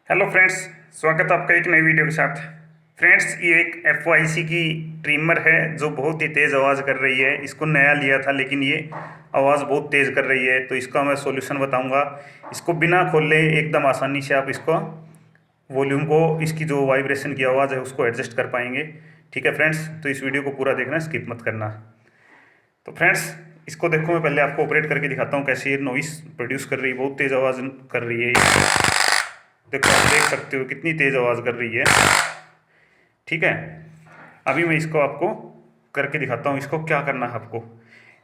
Hello friends, स्वागत है आपका एक नई वीडियो के साथ। फ्रेंड्स, ये एक FYC की ट्रिमर है जो बहुत ही तेज़ आवाज़ कर रही है। इसको नया लिया था लेकिन ये आवाज़ बहुत तेज़ कर रही है, तो इसका मैं सॉल्यूशन बताऊंगा। इसको बिना खोले एकदम आसानी से आप इसको वॉल्यूम को, इसकी जो वाइब्रेशन की आवाज़ है उसको एडजस्ट कर पाएंगे। ठीक है फ्रेंड्स, तो इस वीडियो को पूरा देखना, स्किप मत करना। तो फ्रेंड्स, इसको देखो, मैं पहले आपको ऑपरेट करके दिखाता हूँ कैसे ये नॉइस प्रोड्यूस कर रही है। बहुत तेज़ आवाज़ कर रही है ये। देखो, आप देख सकते हो कितनी तेज़ आवाज़ कर रही है। ठीक है, अभी मैं इसको आपको करके दिखाता हूँ। इसको क्या करना है आपको।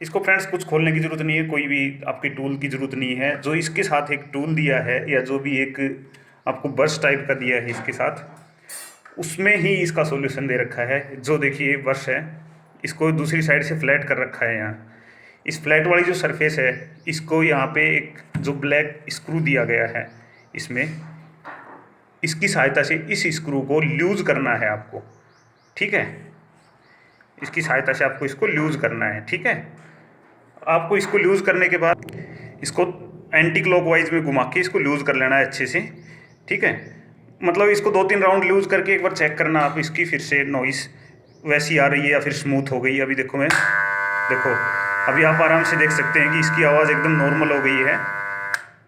इसको फ्रेंड्स कुछ खोलने की ज़रूरत नहीं है, कोई भी आपकी टूल की ज़रूरत नहीं है। जो इसके साथ एक टूल दिया है या जो भी एक आपको ब्रश टाइप का दिया है इसके साथ, उसमें ही इसका सॉल्यूशन दे रखा है। जो देखिए ब्रश है, इसको दूसरी साइड से फ्लैट कर रखा है। यहाँ इस फ्लैट वाली जो सरफेस है, इसको यहाँ पे एक जो ब्लैक स्क्रू दिया गया है, इसमें इसकी सहायता से इस स्क्रू को लूज करना है आपको। ठीक है, इसकी सहायता से आपको इसको लूज करना है। ठीक है, आपको इसको लूज करने के बाद इसको एंटी क्लॉकवाइज में घुमा के इसको लूज कर लेना है अच्छे से। ठीक है, मतलब इसको 2-3 राउंड लूज करके एक बार चेक करना आप इसकी, फिर से नॉइस वैसी आ रही है या फिर स्मूथ हो गई। अभी देखो, मैं देखो, अभी आप आराम से देख सकते हैं कि इसकी आवाज़ एकदम नॉर्मल हो गई है।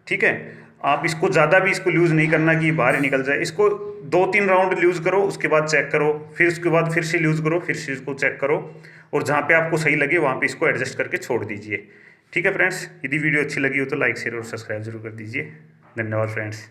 ठीक है, आप इसको ज़्यादा भी इसको यूज़ नहीं करना कि बाहर ही निकल जाए। इसको 2-3 राउंड यूज़ करो, उसके बाद चेक करो, फिर उसके बाद फिर से यूज़ करो, फिर से इसको चेक करो, और जहाँ पे आपको सही लगे वहाँ पे इसको एडजस्ट करके छोड़ दीजिए। ठीक है फ्रेंड्स, यदि वीडियो अच्छी लगी हो तो लाइक शेयर और सब्सक्राइब जरूर कर दीजिए। धन्यवाद फ्रेंड्स।